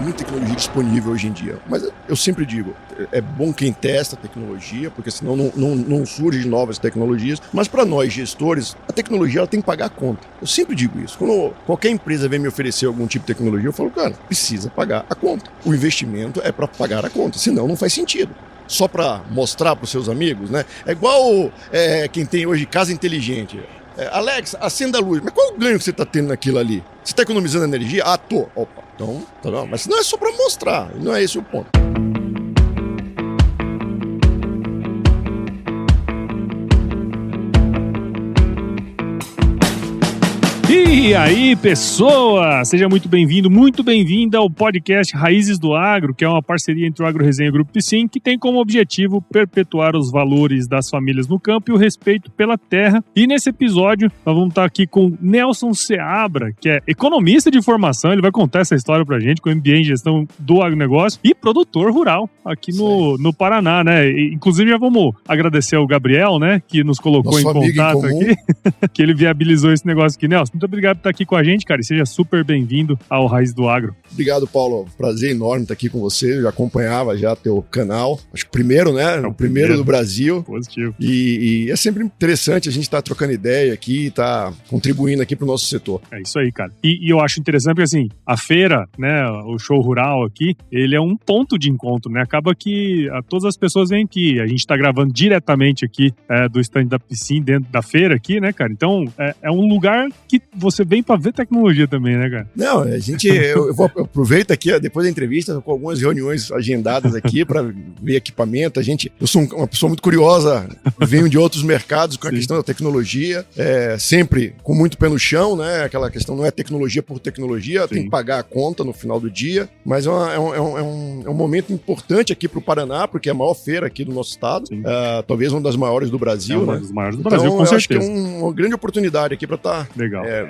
muita tecnologia disponível hoje em dia. Mas eu sempre digo, é bom quem testa a tecnologia, porque senão não surgem novas tecnologias. Mas para nós, gestores, a tecnologia ela tem que pagar a conta. Eu sempre digo isso. Quando qualquer empresa vem me oferecer algum tipo de tecnologia, eu falo, cara, precisa pagar a conta. O investimento é para pagar a conta, senão não faz sentido. Só para mostrar para os seus amigos, né? É igual quem tem hoje casa inteligente. Alex, acenda a luz. Mas qual é o ganho que você está tendo naquilo ali? Você está economizando energia? Ah, tô. Opa, então, tá bom. Mas não é só para mostrar, não é esse o ponto. E aí, pessoa! Seja muito bem-vindo, muito bem-vinda ao podcast Raízes do Agro, que é uma parceria entre o Agro Resenha e o Grupo Piscin, que tem como objetivo perpetuar os valores das famílias no campo e o respeito pela terra. E nesse episódio, nós vamos estar aqui com Nelson Seabra, que é economista de formação, ele vai contar essa história pra gente, com MBA em gestão do agronegócio e produtor rural aqui no Paraná, né? E, inclusive, já vamos agradecer ao Gabriel, né, que nos colocou nosso em contato aqui, que ele viabilizou esse negócio aqui. Nelson, muito obrigado por estar aqui com a gente, cara, e seja super bem-vindo ao Raiz do Agro. Obrigado, Paulo. Prazer enorme estar aqui com você. Eu já acompanhava já teu canal. Acho que o primeiro, né? O primeiro do Brasil. Positivo. E é sempre interessante a gente estar trocando ideia aqui, estar contribuindo aqui para o nosso setor. É isso aí, cara. E eu acho interessante porque, assim, a feira, né, o show rural aqui, ele é um ponto de encontro, né? Acaba que todas as pessoas vêm aqui. A gente está gravando diretamente aqui do stand da Piscin, dentro da feira aqui, né, cara? Então, é um lugar que você vem para ver tecnologia também, né, cara? Não, eu aproveito aqui, depois da entrevista, com algumas reuniões agendadas aqui para ver equipamento. Eu sou uma pessoa muito curiosa, venho de outros mercados com a questão da tecnologia, sempre com muito pé no chão, né? Aquela questão não é tecnologia por tecnologia, tem que pagar a conta no final do dia, mas é um momento importante aqui para o Paraná, porque é a maior feira aqui do nosso estado, talvez uma das maiores do Brasil, uma né? das maiores do Brasil, com eu certeza. acho que é uma grande oportunidade aqui para estar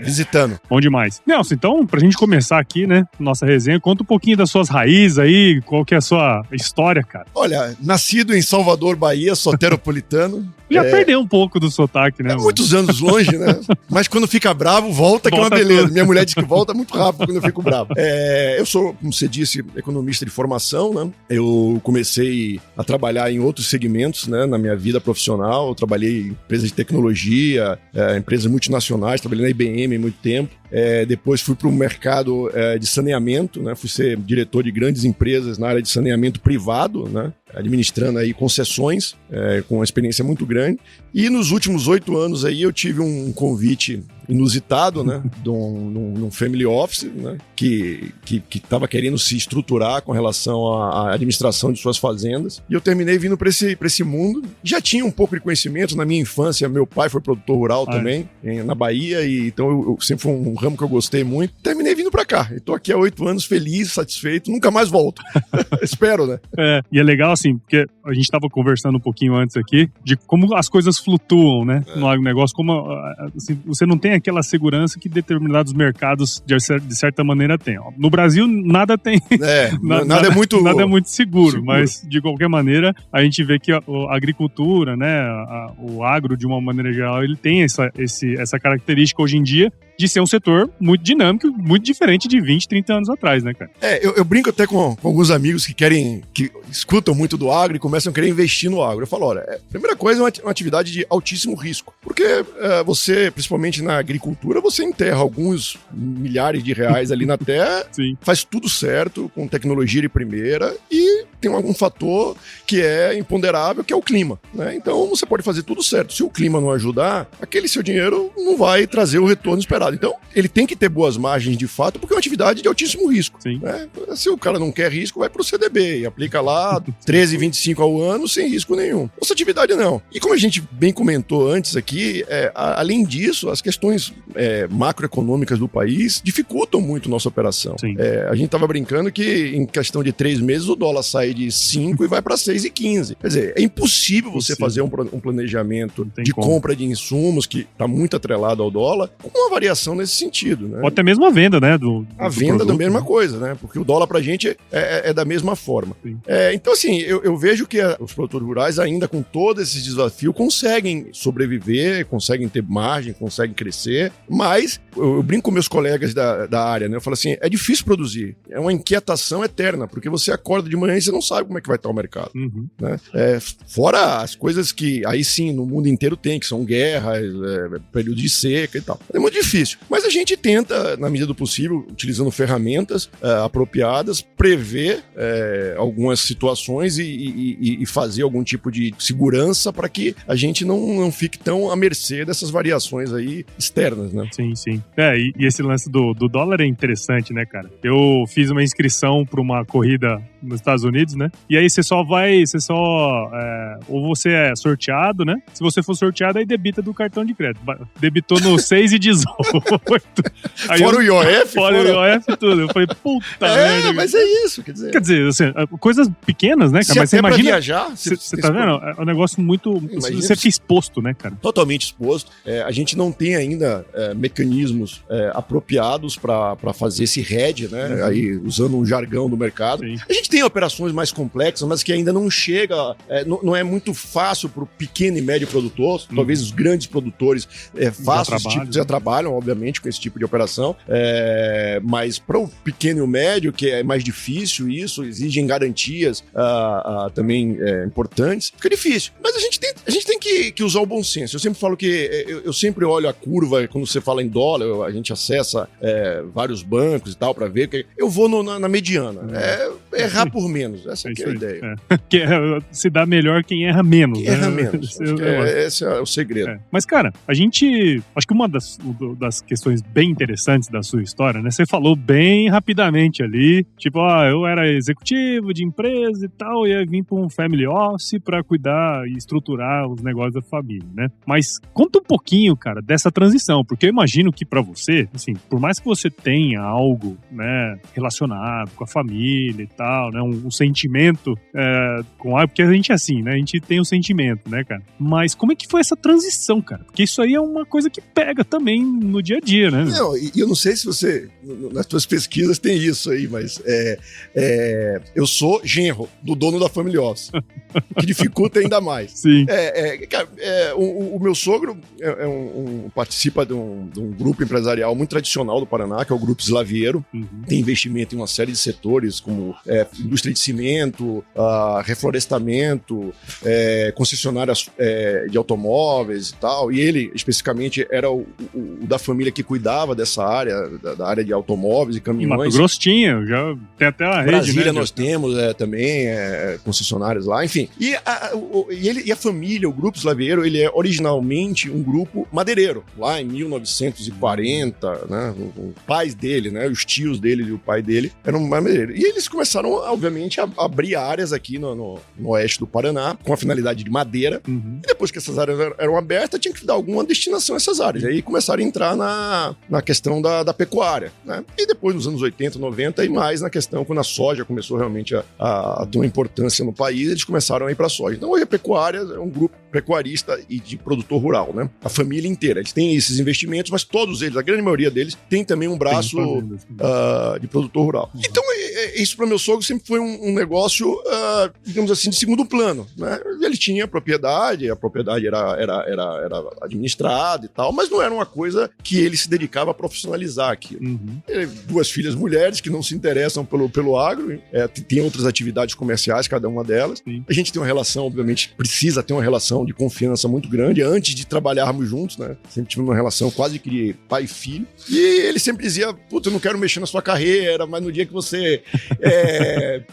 visitando. Bom demais. Nelson, então, pra gente começar aqui, né, nossa resenha, conta um pouquinho das suas raízes aí, qual que é a sua história, cara. Olha, nascido em Salvador, Bahia, soteropolitano. Já perdeu um pouco do sotaque, né? Muitos anos longe, né? Mas quando fica bravo, volta que é uma beleza. Minha mulher diz que volta muito rápido quando eu fico bravo. Eu sou, como você disse, economista de formação, né? Eu comecei a trabalhar em outros segmentos, né? Na minha vida profissional. Eu trabalhei em empresas de tecnologia, empresas multinacionais, trabalhei na IBM há muito tempo. Depois fui para o mercado de saneamento, né? Fui ser diretor de grandes empresas na área de saneamento privado, né? Administrando aí concessões, com uma experiência muito grande. E nos últimos 8 anos aí eu tive um convite inusitado, né? De um family office, né? Que estava querendo se estruturar com relação à administração de suas fazendas. E eu terminei vindo para esse mundo. Já tinha um pouco de conhecimento na minha infância. Meu pai foi produtor rural também, na Bahia. E então eu sempre foi um ramo que eu gostei muito. Terminei vindo para cá. Estou aqui há 8 anos, feliz, satisfeito. Nunca mais volto. Espero, né? E é legal assim, porque a gente estava conversando um pouquinho antes aqui de como as coisas flutuam, né? No agronegócio, como assim, você não tem aquela segurança que determinados mercados, de certa maneira, têm. No Brasil, nada tem. Nada é muito seguro, mas de qualquer maneira, a gente vê que a agricultura, né? O agro, de uma maneira geral, ele tem essa característica hoje em dia de ser um setor muito dinâmico, muito diferente de 20, 30 anos atrás, né, cara? Eu brinco até com alguns amigos que escutam muito do agro e começam a querer investir no agro. Eu falo, olha, a primeira coisa é uma atividade de altíssimo risco, porque você, principalmente na agricultura, você enterra alguns milhares de reais ali na terra, faz tudo certo, com tecnologia de primeira, e tem algum fator que é imponderável, que é o clima, né? Então você pode fazer tudo certo. Se o clima não ajudar, aquele seu dinheiro não vai trazer o retorno esperado. Então, ele tem que ter boas margens de fato, porque é uma atividade de altíssimo risco. Né? Se o cara não quer risco, vai para o CDB e aplica lá 13,25 ao ano sem risco nenhum. Nossa atividade não. E como a gente bem comentou antes aqui, além disso, as questões macroeconômicas do país dificultam muito nossa operação. A gente estava brincando que em questão de 3 meses o dólar sai sai de 5 e vai para 6,15. Quer dizer, é impossível você fazer um planejamento de compra de insumos que está muito atrelado ao dólar com uma variação nesse sentido, né? Ou até mesmo a venda, né? A venda produto, da mesma coisa, né? Porque o dólar pra gente é da mesma forma. Então, assim, eu vejo que os produtores rurais, ainda com todo esse desafio, conseguem sobreviver, conseguem ter margem, conseguem crescer, mas eu brinco com meus colegas da área, né? Eu falo assim, é difícil produzir, é uma inquietação eterna, porque você acorda de manhã e você não sabe como é que vai estar o mercado. Né? Fora as coisas que aí sim, no mundo inteiro tem, que são guerras, período de seca e tal. É muito difícil, mas a gente tenta, na medida do possível, utilizando ferramentas apropriadas, prever algumas situações e fazer algum tipo de segurança para que a gente não fique tão à mercê dessas variações aí externas, né? Sim, sim. E esse lance do dólar é interessante, né, cara? Eu fiz uma inscrição para uma corrida nos Estados Unidos, né? E aí ou você é sorteado, né? Se você for sorteado, aí debita do cartão de crédito. Debitou no 6,18. Fora o IOF? Fora o IOF e tudo. Eu falei, puta merda. Mas é isso, quer dizer, assim, coisas pequenas, né, cara? Mas você imagina... viajar... Você tá vendo? É um negócio muito... Você fica exposto, né, cara? Totalmente exposto. A gente não tem ainda mecanismos apropriados para fazer esse hedge, né? Aí, usando um jargão do mercado. Sim. A gente tem operações mais complexas, mas que ainda não chega... não é muito fácil para o pequeno e médio produtor. Talvez os grandes produtores façam esse tipo... Já trabalham, obviamente, com esse tipo de operação. Mas para o pequeno e o médio, que é mais difícil isso, exigem garantias também importantes, fica difícil. Mas a gente tem que usar o bom senso. Eu sempre falo que eu sempre olho a curva, quando você fala em dólar, a gente acessa vários bancos e tal para ver, que eu vou na mediana. Errar por menos, essa aqui é a ideia. Se dá melhor quem erra menos. Quem erra menos. Esse é o segredo. Mas, cara, acho que uma das questões bem interessantes da sua história, né? Você falou bem rapidamente ali, tipo, eu era executivo de empresa e tal, e aí vim para um family office para cuidar e estruturar os negócios da família, né? Mas conta um pouquinho, cara, dessa transição, porque eu imagino que para você, assim, por mais que você tenha algo, né, relacionado com a família e tal, né, um sentimento porque a gente é assim, né? A gente tem um sentimento, né, cara? Mas como é que foi essa transição, cara? Porque isso aí é uma coisa que pega também no dia a dia, né? Não, e eu não sei se você, nas suas pesquisas tem isso aí, mas eu sou genro do dono da family office, que dificulta ainda mais. Sim. O meu sogro participa de um grupo empresarial muito tradicional do Paraná, que é o Grupo Slaviero. Tem investimento em uma série de setores, como indústria de cimento, reflorestamento, concessionárias de automóveis e tal. E ele, especificamente, era o da família que cuidava dessa área, da área de automóveis e caminhões. Mato Grosso tinha, já tem até a rede, Brasília, né? Nós temos também concessionárias lá, enfim. E a família, o Grupo Slaviero, ele é originalmente um grupo madeireiro. Lá em 1940, né? Os pais dele, né? Os tios dele e o pai dele eram madeireiros. E eles começaram, obviamente, a abrir áreas aqui no oeste do Paraná, com a finalidade de madeira. E depois que essas áreas eram abertas, tinha que dar alguma destinação a essas áreas. E aí começaram a entrar na questão da pecuária, né? E depois, nos anos 80, 90, e mais na questão, quando a soja começou realmente a ter uma importância no país, eles começaram a ir para a soja. Então, hoje a pecuária é um grupo pecuarista e de produtor rural, né? A família inteira. Eles têm esses investimentos, mas todos eles, a grande maioria deles, tem também um braço de produtor rural. Então, isso para meu sogro sempre foi um negócio, digamos assim, de segundo plano, né? Ele tinha propriedade, a propriedade era administrada e tal, mas não era uma coisa que ele se dedicava a profissionalizar aquilo. Ele, 2 filhas mulheres que não se interessam pelo agro, tem outras atividades comerciais, cada uma delas. A gente tem uma relação, obviamente, precisa ter uma relação de confiança muito grande antes de trabalharmos juntos, né? Sempre tivemos uma relação quase que de pai e filho. E ele sempre dizia, puta, eu não quero mexer na sua carreira, mas no dia que você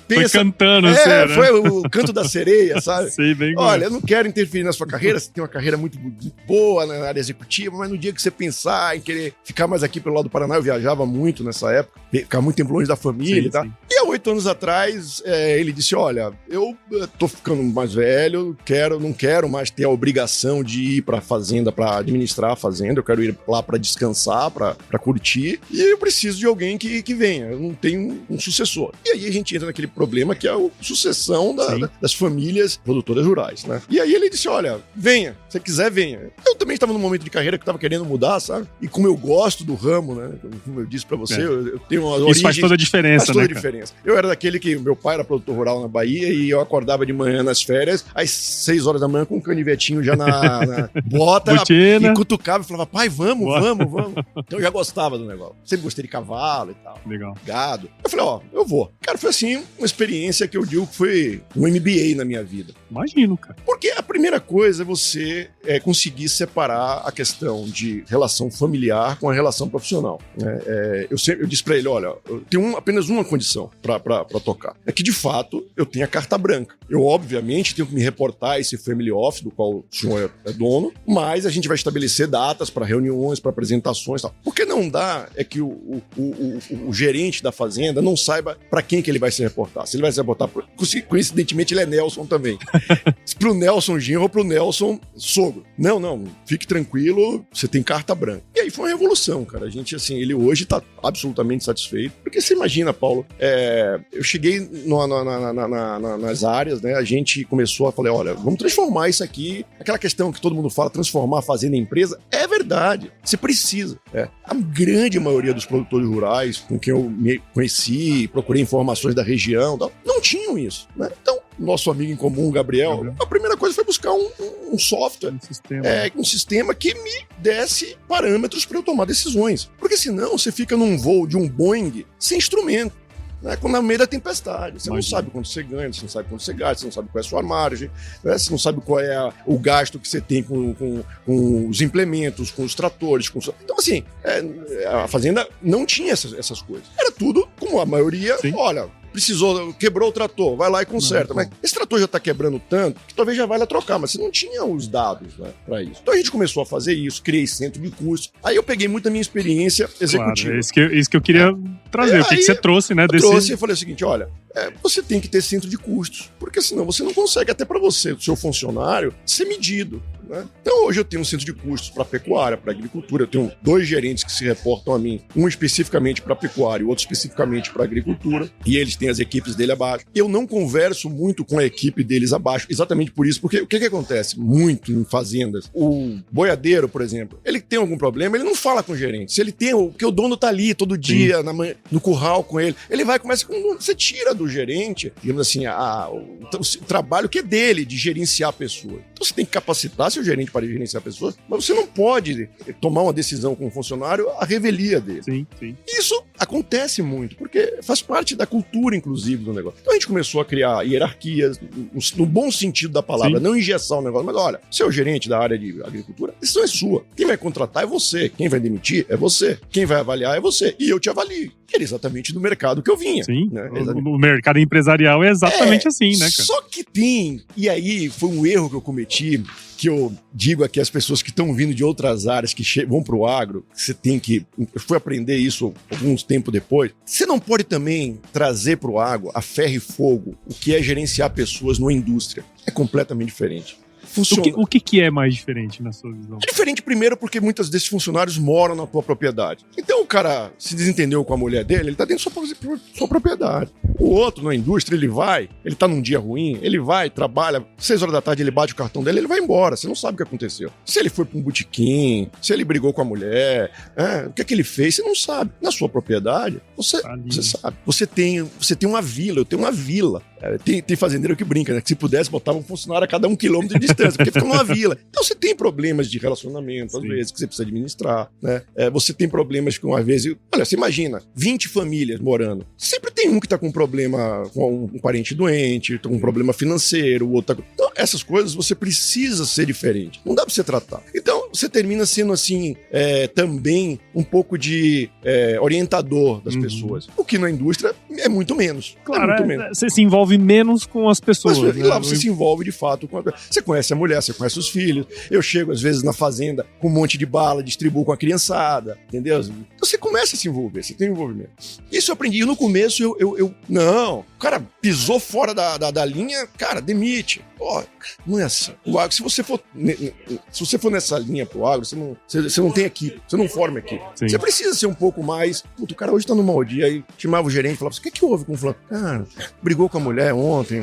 pensa... Foi cantando, foi o canto da sereia, sabe? Sei, bem. Olha, eu não quero interferir na sua carreira, você tem uma carreira muito boa na área executiva, mas no dia que você pensar em querer ficar mais aqui pelo lado do Paraná, eu viajava muito nessa época, ficava muito tempo longe da família, tá? E há 8 anos atrás, ele disse, olha, eu tô ficando mais velho, não quero mais mais ter a obrigação de ir para a fazenda, para administrar a fazenda, eu quero ir lá para descansar, para curtir, e eu preciso de alguém que venha, eu não tenho um sucessor. E aí a gente entra naquele problema que é a sucessão das famílias produtoras rurais, né? E aí ele disse, olha, venha, se quiser, venha. Eu também estava num momento de carreira que estava querendo mudar, sabe? E como eu gosto do ramo, né? Como eu disse para você, eu tenho uma origem... Isso faz toda a diferença, faz toda a diferença. Eu era daquele que, meu pai era produtor rural na Bahia e eu acordava de manhã nas férias, às 6 horas da manhã com um canivetinho já na bota, e cutucava e falava, pai, vamos. Então eu já gostava do negócio. Sempre gostei de cavalo e tal. Legal. Gado. Eu falei, eu vou. Cara, foi assim, uma experiência que eu digo que foi um MBA na minha vida. Imagino, cara. Porque a primeira coisa é você conseguir separar a questão de relação familiar com a relação profissional. Eu disse pra ele, olha, eu tenho apenas uma condição pra tocar. É que, de fato, eu tenho a carta branca. Eu, obviamente, tenho que me reportar a esse family office, do qual o senhor é dono, mas a gente vai estabelecer datas para reuniões, para apresentações e tal. O que não dá é que o gerente da fazenda não saiba para quem que ele vai se reportar. Se ele vai se reportar, coincidentemente, ele é Nelson também. Pro Nelson genro ou pro Nelson sogro. Não, fique tranquilo, você tem carta branca. E aí foi uma revolução, cara. A gente, assim, ele hoje tá absolutamente satisfeito. Porque você imagina, Paulo, eu cheguei nas áreas, né? A gente começou a falar, olha, vamos transformar isso aqui. Aquela questão que todo mundo fala, transformar a fazenda em empresa, é verdade. Você precisa. A grande maioria dos produtores rurais com quem eu me conheci, procurei informações da região, não tinham isso, né? Então, nosso amigo em comum, Gabriel, a primeira coisa foi buscar um software, um sistema que me desse parâmetros para eu tomar decisões. Porque senão você fica num voo de um Boeing sem instrumento. No meio da tempestade. Você não sabe quanto você ganha, você não sabe quanto você gasta, você não sabe qual é a sua margem, né? Você não sabe qual é o gasto que você tem com os implementos, com os tratores. Então, assim, a fazenda não tinha essas coisas. Era tudo, como a maioria, olha... quebrou o trator, vai lá e conserta. Mas esse trator já tá quebrando tanto que talvez já vai lá trocar, mas você não tinha os dados, né, pra isso. Então a gente começou a fazer isso, criei centro de curso. Aí eu peguei muito a minha experiência executiva. Claro, isso que eu queria trazer. O que você trouxe, né? Eu falei o seguinte, olha, você tem que ter centro de custos, porque senão você não consegue, até para você, do seu funcionário, ser medido. Né? Então hoje eu tenho um centro de custos para pecuária, para agricultura, eu tenho 2 gerentes que se reportam a mim, um especificamente para pecuária e outro especificamente para agricultura, e eles têm as equipes dele abaixo. Eu não converso muito com a equipe deles abaixo, exatamente por isso, porque o que acontece muito em fazendas? O boiadeiro, por exemplo, ele tem algum problema, ele não fala com o gerente. Se ele tem, porque o dono tá ali todo dia no curral com ele vai, começa com... Você tira do gerente, digamos assim, o trabalho que é dele, de gerenciar a pessoa. Então você tem que capacitar seu gerente para gerenciar pessoas, mas você não pode tomar uma decisão com o funcionário à revelia dele. Sim. Isso acontece muito, porque faz parte da cultura, inclusive, do negócio. Então a gente começou a criar hierarquias, no bom sentido da palavra, não engessar o negócio, mas olha, você é o gerente da área de agricultura, a decisão é sua. Quem vai contratar é você, quem vai demitir é você, quem vai avaliar é você, e eu te avalio. Era exatamente do mercado que eu vinha. Sim, né? O mercado empresarial é exatamente assim, né, cara? Só que e aí foi um erro que eu cometi, que eu digo aqui às pessoas que estão vindo de outras áreas, que vão para o agro, você tem que... Eu fui aprender isso alguns tempo depois. Você não pode também trazer para o agro a ferro e fogo o que é gerenciar pessoas numa indústria. É completamente diferente. O que é mais diferente na sua visão? É diferente, primeiro, porque muitos desses funcionários moram na tua propriedade. Então o cara se desentendeu com a mulher dele, ele tá dentro da sua propriedade. O outro, na indústria, ele tá num dia ruim, ele vai, trabalha, 6 horas da tarde ele bate o cartão dele, ele vai embora, você não sabe o que aconteceu. Se ele foi pra um botequim, se ele brigou com a mulher, o que é que ele fez, você não sabe. Na sua propriedade, você sabe. Você tem uma vila, eu tenho uma vila. Tem fazendeiro que brinca, né? Que se pudesse, botava um funcionário a cada 1 quilômetro de distância, porque fica numa vila. Então você tem problemas de relacionamento, às vezes, que você precisa administrar, né? Você tem problemas com, às vezes... Olha, você imagina, 20 famílias morando. Sempre tem um que tá com problema com um parente doente, tá com um problema financeiro, o outro tá... Então, essas coisas você precisa ser diferente. Não dá pra você tratar. Então, você termina sendo, assim, também um pouco de orientador das pessoas. O que na indústria é muito menos. Claro, muito menos. Você se envolve menos com as pessoas. Mas, né? Lá você se envolve de fato com você conhece a mulher, você conhece os filhos. Eu chego às vezes na fazenda com um monte de bala, distribuo com a criançada, entendeu? Então você começa a se envolver, você tem envolvimento. Isso eu aprendi. E no começo Não, o cara pisou fora da linha, cara, demite. Pô, não é assim. O agro, se você for nessa linha pro agro, você não tem equipe, você não forma equipe. Sim. Você precisa ser um pouco mais... Puta, o cara hoje tá num mau dia, aí chamava o gerente e falava assim, o que houve com o fulano? Cara, brigou com a mulher ontem,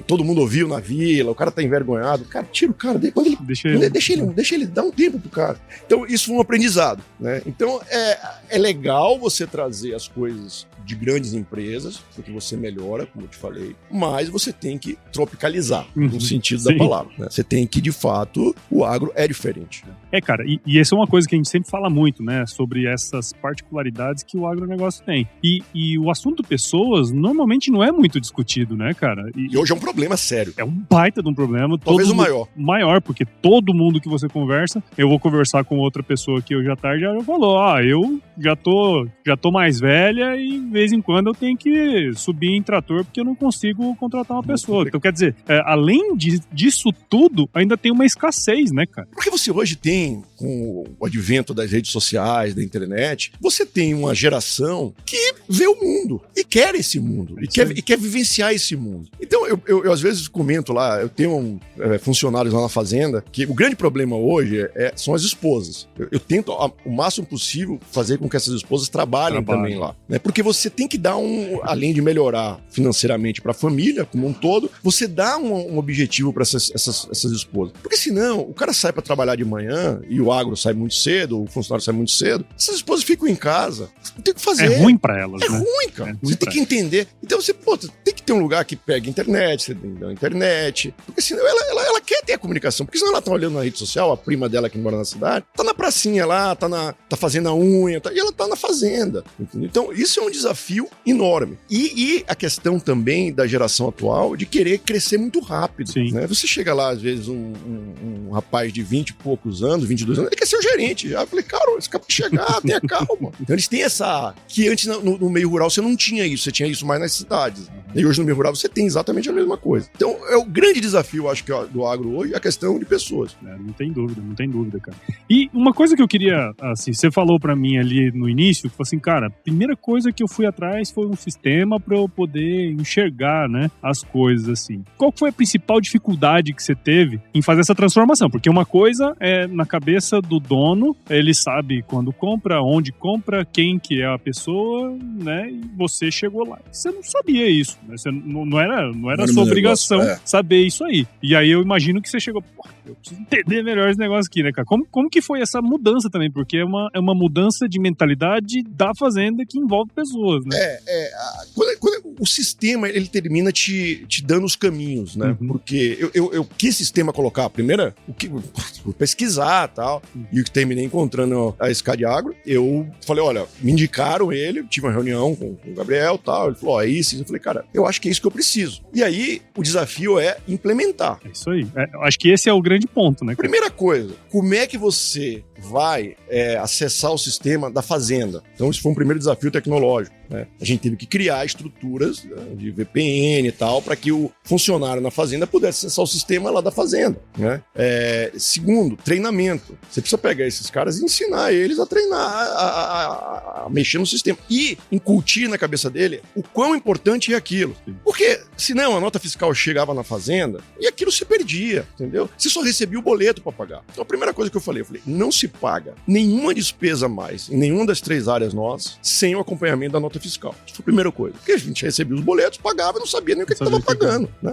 todo mundo ouviu na vila, o cara tá envergonhado. Cara, tira o cara, deixa ele, dá um tempo pro cara. Então, isso foi um aprendizado, né? Então, é legal você trazer as coisas de grandes empresas, porque você melhora, como eu te falei, mas você tem que tropicalizar, no sentido da palavra, né? Você tem que, de fato, o agro é diferente. Né? Cara, e essa é uma coisa que a gente sempre fala muito, né? Sobre essas particularidades que o agronegócio tem. E o assunto pessoas, normalmente não é muito discutido, né, cara? E hoje é um problema sério. É um baita de um problema. Talvez o maior. Maior, porque todo mundo que você conversa, eu vou conversar com outra pessoa que hoje à tarde já falou, eu já tô mais velha e de vez em quando eu tenho que subir em trator porque eu não consigo contratar uma pessoa. Então, quer dizer, além disso tudo, ainda tem uma escassez, né, cara? Porque você hoje tem, com o advento das redes sociais, da internet, você tem uma geração que vê o mundo e quer esse mundo, e quer vivenciar esse mundo. Então, eu às vezes comento lá, eu tenho funcionários lá na fazenda, que o grande problema hoje são as esposas. Eu tento, o máximo possível, fazer com que essas esposas trabalhem também lá. Né? Porque você tem que dar além de melhorar financeiramente para a família como um todo, você dá um objetivo para essas esposas. Porque senão, o cara sai para trabalhar de manhã e o agro sai muito cedo, o funcionário sai muito cedo, essas esposas ficam em casa, não tem o que fazer. É ruim para elas, né? É ruim, cara. Você tem que entender. Então você, tem que ter um lugar que pega internet, você tem que dar internet, porque senão ela quer ter a comunicação, porque senão ela tá olhando na rede social, a prima dela que mora na cidade, tá na pracinha lá, tá fazendo a unha, e ela tá na fazenda. Entendeu? Então isso é um desafio enorme. E a questão também da geração atual de querer crescer muito rápido. Né? Você chega lá, às vezes, um rapaz de 20 e poucos anos, 22 anos, ele quer ser o gerente. Já falei, cara, esse cara pode chegar, tenha calma. Então eles têm essa... Que antes no meio rural você não tinha isso, você tinha isso mais nas cidades. E hoje no meio rural você tem exatamente a mesma coisa. Então é o grande desafio, acho que do agro hoje, a questão de pessoas. Não tem dúvida, cara. E uma coisa que eu queria, assim, você falou pra mim ali no início, que foi assim, cara, a primeira coisa que eu fui atrás foi um sistema pra eu poder enxergar, né, as coisas, assim. Qual foi a principal dificuldade que você teve em fazer essa transformação? Porque uma coisa é na cabeça do dono, ele sabe quando compra, onde compra, quem que é a pessoa, né, e você chegou lá. Você não sabia isso, né? Você não era sua obrigação saber isso aí. E aí eu imagino que você chegou, eu preciso entender melhor esse negócio aqui, né, cara? Como que foi essa mudança também? Porque é uma mudança de mentalidade da fazenda que envolve pessoas, né? Quando o sistema, ele termina te dando os caminhos, né? Porque que sistema colocar? Primeiro, pesquisar e tal, e o que terminei encontrando a SCAD Agro, eu falei, olha, me indicaram ele, tive uma reunião com o Gabriel e tal, ele falou, é isso, eu falei, cara, eu acho que é isso que eu preciso. E aí, o desafio é implementar. É isso aí. Acho que esse é o grande ponto, né? Primeira coisa, como é que você vai acessar o sistema da fazenda? Então, esse foi um primeiro desafio tecnológico, né? A gente teve que criar estruturas, né, de VPN e tal, para que o funcionário na fazenda pudesse acessar o sistema lá da fazenda, né? Segundo, treinamento. Você precisa pegar esses caras e ensinar eles a treinar, a mexer no sistema. E incutir na cabeça dele o quão importante é aquilo. Porque, senão, a nota fiscal chegava na fazenda e aquilo se perdia, entendeu? Você só recebia o boleto para pagar. Então, a primeira coisa que eu falei, não se paga nenhuma despesa mais em nenhuma das 3 áreas nossas sem o acompanhamento da nota fiscal. Isso foi a primeira coisa. Porque a gente recebia os boletos, pagava e não sabia nem o que estava pagando, né?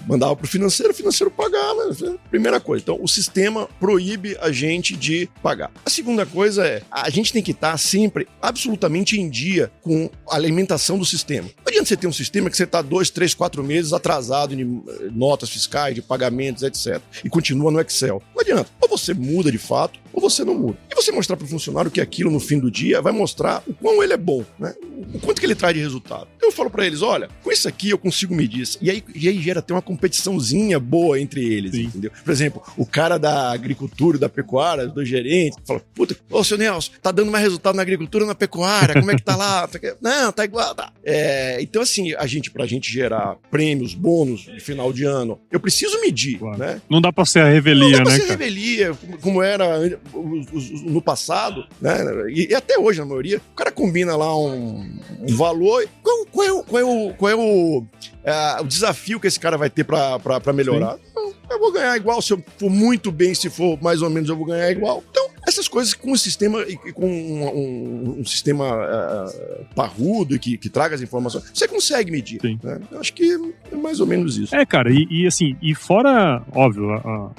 Mandava pro financeiro, o financeiro pagava. Primeira coisa. Então, o sistema proíbe a gente de pagar. A segunda coisa a gente tem que estar sempre absolutamente em dia com a alimentação do sistema. Não adianta você ter um sistema que você está 2, 3, 4 meses atrasado em notas fiscais, de pagamentos, etc. E continua no Excel. Não adianta. Ou você muda de fato, ou você não muda. E você mostrar para o funcionário que aquilo, no fim do dia, vai mostrar o quão ele é bom, né? O quanto que ele traz de resultado. Eu falo pra eles, olha, com isso aqui eu consigo medir isso. E aí gera até uma competiçãozinha boa entre eles, entendeu? Por exemplo, o cara da agricultura, da pecuária, do gerente, fala, puta, ô, seu Nelson, tá dando mais resultado na agricultura ou na pecuária? Como é que tá lá? Não, tá igual, tá. Então, assim, pra gente gerar prêmios, bônus de final de ano, eu preciso medir, claro, né? Não dá pra ser a revelia, né, cara? Não dá pra ser revelia, como era no passado, né? E até hoje, na maioria, o cara combina lá um valor. Qual é o desafio que esse cara vai ter pra melhorar? Eu vou ganhar igual, se eu for muito bem, se for mais ou menos, eu vou ganhar igual. Então, essas coisas com um sistema e com um sistema parrudo que traga as informações, você consegue medir. Né? Eu acho que é mais ou menos isso. Cara, assim, e fora, óbvio,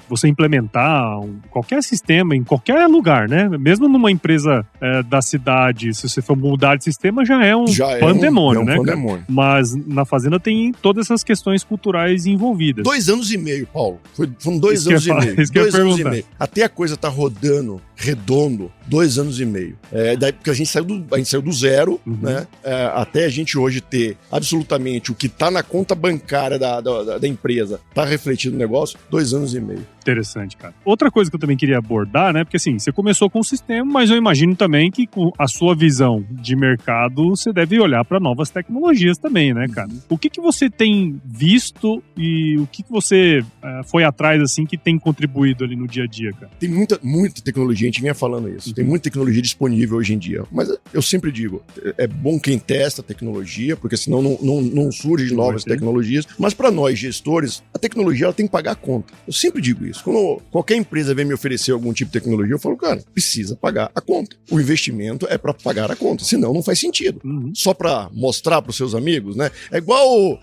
você implementar qualquer sistema em qualquer lugar, né? Mesmo numa empresa da cidade, se você for mudar de sistema, já é um pandemônio, né? Pandemônio. Mas na fazenda tem todas essas questões culturais envolvidas. 2 anos e meio, Paulo. Foram 2 anos e meio. 2 anos e meio. Até a coisa tá rodando redondo, 2 anos e meio. Daí, porque a gente saiu do zero, né? Até a gente hoje ter absolutamente o que tá na conta bancária da empresa, tá refletido no negócio, 2 anos e meio. Interessante, cara. Outra coisa que eu também queria abordar, né? Porque assim, você começou com o sistema, mas eu imagino também que com a sua visão de mercado, você deve olhar para novas tecnologias também, né, cara? O que você tem visto e o que você foi atrás, assim, que tem contribuído ali no dia a dia, cara? Tem muita tecnologia, a gente vinha falando isso. Tem muita tecnologia disponível hoje em dia. Mas eu sempre digo, é bom quem testa a tecnologia, porque senão não surge novas tecnologias. Mas para nós, gestores, a tecnologia ela tem que pagar a conta. Eu sempre digo isso. Quando qualquer empresa vem me oferecer algum tipo de tecnologia, eu falo, cara, precisa pagar a conta. O investimento é para pagar a conta, senão não faz sentido. Só para mostrar para os seus amigos, né? É igual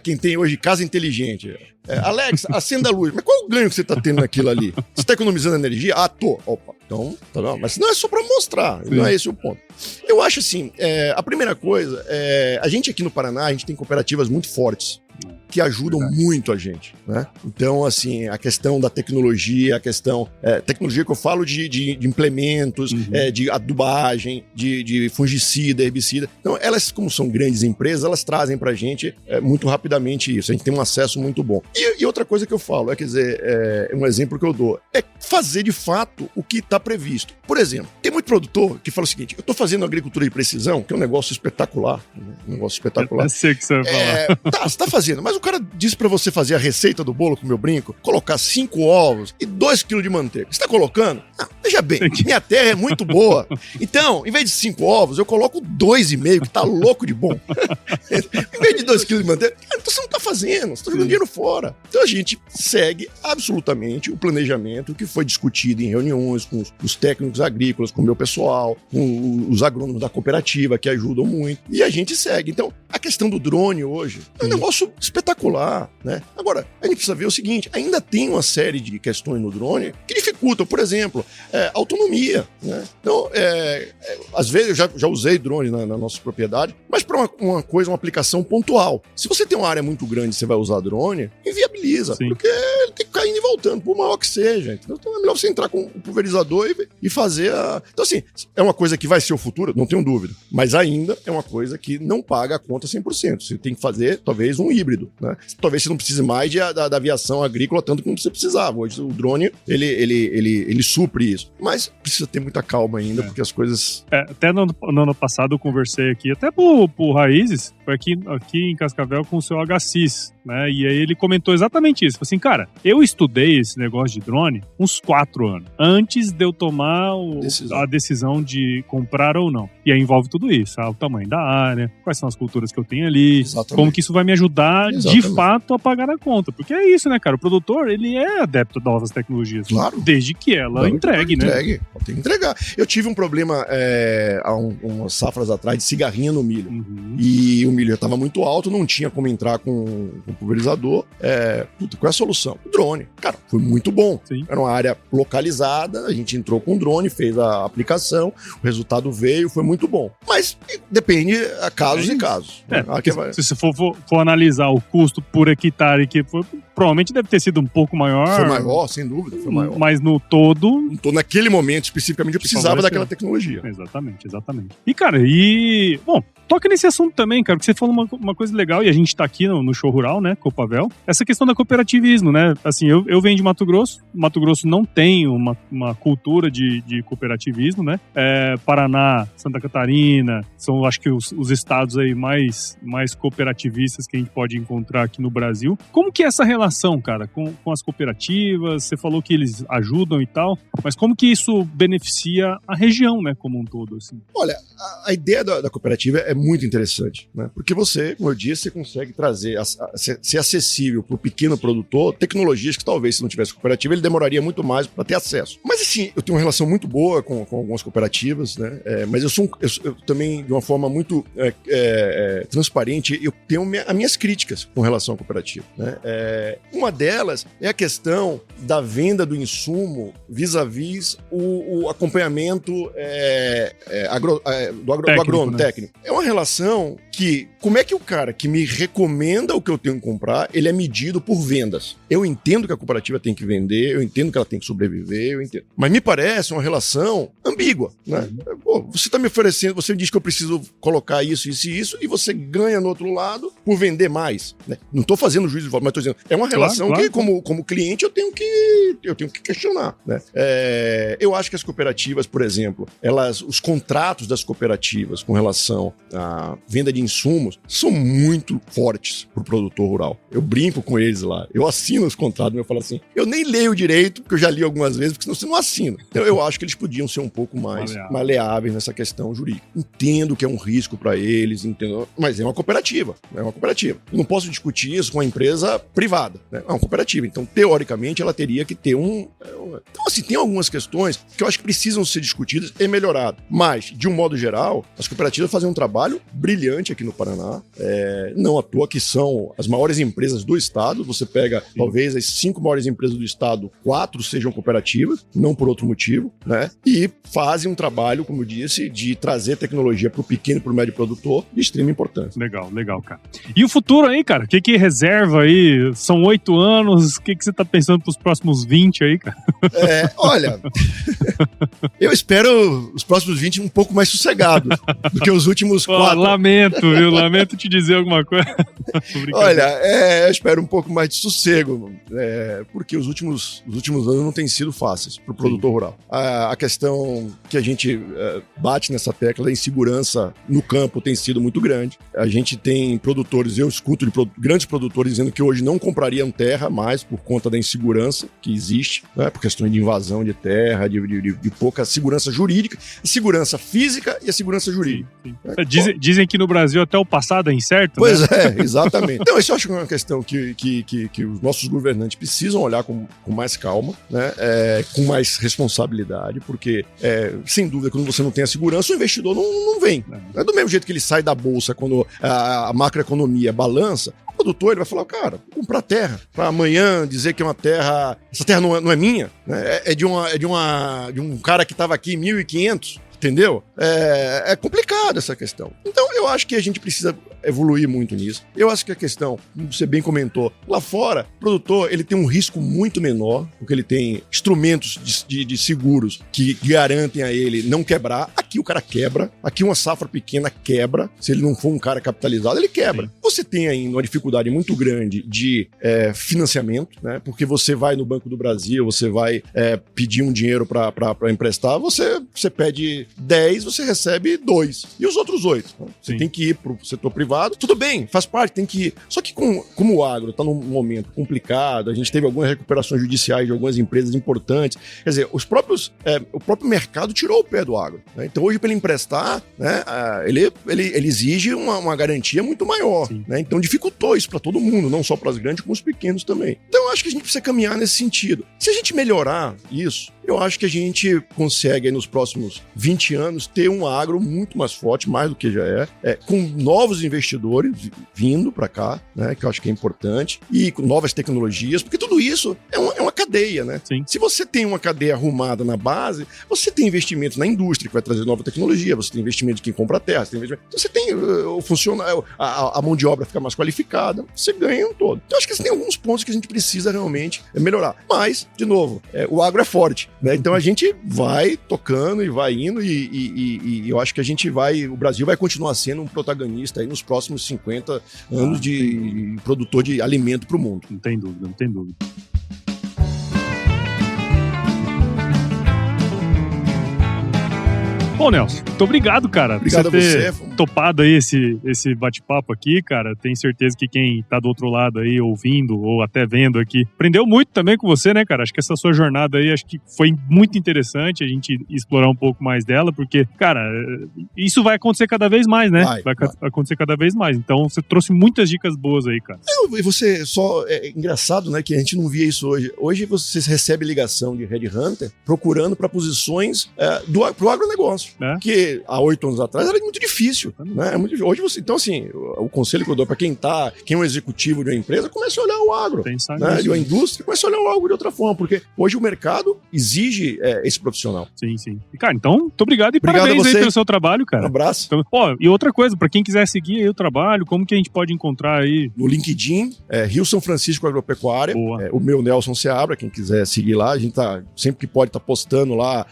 quem tem hoje casa inteligente. Alexa, acenda a luz. Mas qual o ganho que você está tendo naquilo ali? Você está economizando energia? Tô. Opa. Então, tá bom. Mas não é só para mostrar. Sim. Não é esse o ponto. Eu acho assim, a primeira coisa, a gente aqui no Paraná, a gente tem cooperativas muito fortes, que ajudam muito a gente, né? Então, assim, a questão da tecnologia, tecnologia que eu falo de implementos, de adubagem, de fungicida, herbicida. Então, elas, como são grandes empresas, elas trazem pra gente muito rapidamente isso. A gente tem um acesso muito bom. E outra coisa que eu falo, quer dizer, um exemplo que eu dou, é fazer de fato o que está previsto. Por exemplo, tem muito produtor que fala o seguinte, eu tô fazendo agricultura de precisão, que é um negócio espetacular. Eu sei o que você vai falar. Você tá fazendo, mas o cara disse pra você fazer a receita do bolo com o meu brinco, colocar 5 ovos e 2 kg de manteiga. Você tá colocando? Veja bem, minha terra é muito boa. Então, em vez de 5 ovos, eu coloco 2,5, que tá louco de bom. Em vez de 2 kg de manteiga, então você não tá fazendo, você tá jogando dinheiro fora. Então a gente segue absolutamente o planejamento que foi discutido em reuniões com os técnicos agrícolas, com o meu pessoal, com os agrônomos da cooperativa, que ajudam muito. E a gente segue. Então, a questão do drone hoje é um negócio espetacular, né? Agora, a gente precisa ver o seguinte, ainda tem uma série de questões no drone que dificultam, por exemplo, autonomia, né? Então, às vezes eu já usei drone na nossa propriedade, mas para uma aplicação pontual. Se você tem uma área muito grande e você vai usar drone, inviabiliza, porque ele tem que ficar indo e voltando, por maior que seja. Então é melhor você entrar com o pulverizador e fazer a... Então, assim, é uma coisa que vai ser o futuro, não tenho dúvida, mas ainda é uma coisa que não paga a conta 100%. Você tem que fazer, talvez, um híbrido, né? Talvez você não precise mais da aviação agrícola tanto como você precisava. Hoje o drone, ele supre isso. Mas precisa ter muita calma ainda, porque as coisas... Até no ano passado eu conversei aqui, até pro Raízes, foi aqui em Cascavel com o seu HCIS, né? E aí ele comentou exatamente isso. Falei assim, cara, eu estudei esse negócio de drone uns 4 anos, antes de eu tomar a decisão de comprar ou não. E aí envolve tudo isso, o tamanho da área, quais são as culturas que eu tenho ali, como que isso vai me ajudar de fato a pagar a conta. Porque é isso, né, cara? O produtor, ele é adepto de novas tecnologias. Claro. Desde que ela entregue, né? Tem que entregar. Eu tive um problema há umas safras atrás de cigarrinha no milho. E o milho já estava muito alto, não tinha como entrar com o pulverizador. Qual é a solução? O drone. Cara, foi muito bom. Sim. Era uma área localizada, a gente entrou com o drone, fez a aplicação, o resultado veio, foi muito bom. Mas depende a casos e casos. Se você for analisar o custo por hectare, que provavelmente deve ter sido um pouco maior. Foi maior, sem dúvida, foi maior. Mas no todo... Naquele momento, especificamente, eu precisava daquela tecnologia. Exatamente. E, cara, bom, Toca nesse assunto também, cara, porque você falou uma coisa legal, e a gente tá aqui no Show Rural, né, Copavel, essa questão da cooperativismo, né? Assim, eu venho de Mato Grosso não tem uma cultura de cooperativismo, né? Paraná, Santa Catarina, são, acho que, os estados aí mais cooperativistas que a gente pode encontrar aqui no Brasil. Como que é essa relação, cara, com as cooperativas? Você falou que eles ajudam e tal, mas como que isso beneficia a região, né, como um todo, assim? Olha, a ideia da cooperativa é muito interessante, né? Porque você, como eu disse, você consegue trazer, ser acessível para o pequeno produtor tecnologias que talvez, se não tivesse cooperativa, ele demoraria muito mais para ter acesso. Mas assim, eu tenho uma relação muito boa com algumas cooperativas, né? Mas eu também, de uma forma muito transparente, eu tenho as minhas críticas com relação à cooperativa, né? Uma delas é a questão da venda do insumo vis-à-vis o acompanhamento do agrônomo, né? Técnico. É uma relação que, como é que o cara que me recomenda o que eu tenho que comprar, ele é medido por vendas. Eu entendo que a cooperativa tem que vender, eu entendo que ela tem que sobreviver, eu entendo. Mas me parece uma relação ambígua, né? Pô, você está me oferecendo, você diz que eu preciso colocar isso, isso e isso, e você ganha no outro lado por vender mais, né? Não estou fazendo juízo de valor, mas estou dizendo, é uma relação que, como cliente, eu tenho que questionar, né? Eu acho que as cooperativas, por exemplo, os contratos das cooperativas com relação à venda de insumos são muito fortes para o produtor rural. Eu brinco com eles lá, eu assino os contratos, eu falo assim, eu nem leio direito, porque eu já li algumas vezes, porque senão você não assina. Então eu acho que eles podiam ser um pouco mais maleáveis nessa questão jurídica. Entendo que é um risco para eles, mas é uma cooperativa. Eu não posso discutir isso com uma empresa privada, né? É uma cooperativa. Então, teoricamente, ela teria que ter Então, assim, tem algumas questões que eu acho que precisam ser discutidas e melhoradas. Mas, de um modo geral, as cooperativas fazem um trabalho brilhante aqui no Paraná. Não à toa que são as maiores empresas do estado. Você pega, talvez, as 5 maiores empresas do estado, 4 sejam cooperativas, não por outro motivo, né? E fazem um trabalho, como eu disse, de trazer tecnologia para o pequeno e para o médio produtor de extrema importância. Legal, cara. E o futuro aí, cara? O que reserva aí? São 8 anos, o que você tá pensando para os próximos 20 aí, cara? Olha, eu espero os próximos 20 um pouco mais sossegados do que os últimos 4. Lamento te dizer alguma coisa. Olha, eu espero um pouco mais de sossego, porque os últimos anos não têm sido fáceis para o produtor rural. A questão que a gente bate nessa tecla da insegurança no campo tem sido muito grande. A gente tem produtores, eu escuto de grandes produtores dizendo que hoje não comprariam terra mais por conta da insegurança que existe, né, por questões de invasão de terra, de pouca segurança jurídica, a segurança física e a segurança jurídica. Sim. Dizem que no Brasil até o passado é incerto, pois né? Exatamente. Então, isso eu acho que é uma questão que os nossos governantes precisam olhar com mais calma, né, com mais responsabilidade, porque, sem dúvida, quando você não tem a segurança, o investidor não vem. É do mesmo jeito que ele sai da bolsa quando a macroeconomia balança, o produtor ele vai falar, cara, vou comprar terra para amanhã dizer que é uma terra, essa terra não é minha, né? É de um cara que estava aqui em 1500, entendeu? É complicado essa questão. Então, eu acho que a gente precisa evoluir muito nisso. Eu acho que a questão, como você bem comentou, lá fora, o produtor ele tem um risco muito menor, porque ele tem instrumentos de seguros que garantem a ele não quebrar. Aqui o cara quebra. Aqui uma safra pequena quebra. Se ele não for um cara capitalizado, ele quebra. Sim. Você tem ainda uma dificuldade muito grande de financiamento, né? Porque você vai no Banco do Brasil, você vai pedir um dinheiro para emprestar, você pede 10, você recebe 2. E os outros 8? Né? Você tem que ir para o setor privado. Tudo bem, faz parte, tem que ir. Só que como o agro está num momento complicado, a gente teve algumas recuperações judiciais de algumas empresas importantes. Quer dizer, o próprio mercado tirou o pé do agro, né? Então hoje, para ele emprestar, né, ele exige uma garantia muito maior, né? Então dificultou isso para todo mundo, não só para as grandes, como os pequenos também. Então eu acho que a gente precisa caminhar nesse sentido. Se a gente melhorar isso, eu acho que a gente consegue, aí, nos próximos 20 anos, ter um agro muito mais forte, mais do que já com novos investidores vindo para cá, né, que eu acho que é importante, e com novas tecnologias, porque tudo isso é uma cadeia, né? Sim. Se você tem uma cadeia arrumada na base, você tem investimentos na indústria que vai trazer nova tecnologia, você tem investimento de quem compra terra, então você tem a mão de obra fica mais qualificada, você ganha um todo. Então, eu acho que tem alguns pontos que a gente precisa realmente melhorar. Mas, de novo, o agro é forte. né? Então a gente vai tocando e vai indo e eu acho que o Brasil vai continuar sendo um protagonista aí nos próximos 50 anos de produtor de alimento para o mundo. Não tem dúvida, não tem dúvida. Bom, Nelson, muito obrigado, cara. Obrigado por você a você. Topado aí esse bate-papo aqui, cara. Tenho certeza que quem tá do outro lado aí, ouvindo ou até vendo aqui, aprendeu muito também com você, né, cara? Acho que essa sua jornada aí, acho que foi muito interessante a gente explorar um pouco mais dela, porque, cara, isso vai acontecer cada vez mais, né? Vai acontecer cada vez mais. Então, você trouxe muitas dicas boas aí, cara. E você só... É engraçado, né, que a gente não via isso hoje. Hoje você recebe ligação de headhunter procurando para posições pro agronegócio. Que há 8 anos atrás era muito difícil, né? Hoje você... Então, assim, o conselho que eu dou para quem é um executivo de uma empresa, comece a olhar o agro, né? De uma indústria, comece a olhar o agro de outra forma, porque hoje o mercado exige esse profissional. Sim, sim. E, cara, então, muito obrigado e parabéns aí pelo seu trabalho, cara. Um abraço. Então, e outra coisa, para quem quiser seguir aí o trabalho, como que a gente pode encontrar aí? No LinkedIn, Rio São Francisco Agropecuária, o meu Nelson Seabra, quem quiser seguir lá, a gente tá, sempre que pode, tá postando lá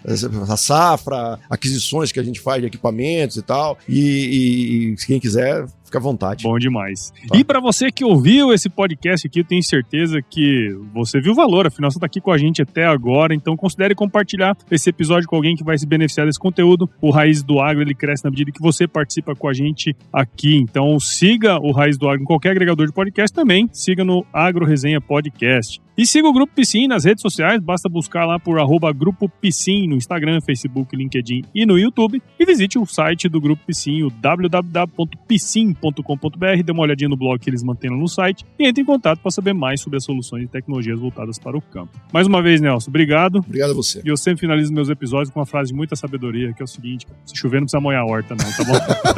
a safra, aquisições que a gente faz de equipamentos e tal, e quem quiser, fica à vontade. Bom demais. Tá. E para você que ouviu esse podcast aqui, eu tenho certeza que você viu o valor, afinal você tá aqui com a gente até agora, então considere compartilhar esse episódio com alguém que vai se beneficiar desse conteúdo. O Raiz do Agro, ele cresce na medida que você participa com a gente aqui, então siga o Raiz do Agro em qualquer agregador de podcast também, siga no Agro Resenha Podcast. E siga o Grupo Piscin nas redes sociais, basta buscar lá por @Grupo Piscin no Instagram, Facebook, LinkedIn e no YouTube. E visite o site do Grupo Piscin, o www.piscin.com.br, dê uma olhadinha no blog que eles mantêm no site e entre em contato para saber mais sobre as soluções e tecnologias voltadas para o campo. Mais uma vez, Nelson, obrigado. Obrigado a você. E eu sempre finalizo meus episódios com uma frase de muita sabedoria, que é o seguinte: se chover não precisa molhar a horta não, tá bom?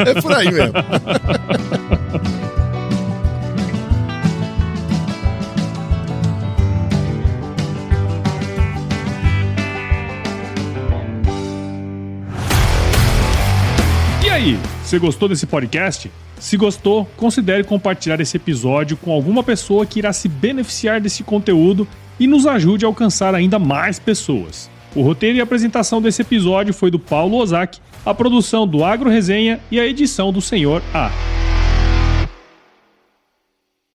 É por aí mesmo. E aí, você gostou desse podcast? Se gostou, considere compartilhar esse episódio com alguma pessoa que irá se beneficiar desse conteúdo e nos ajude a alcançar ainda mais pessoas. O roteiro e a apresentação desse episódio foi do Paulo Ozaki, a produção do Agro Resenha e a edição do Senhor A.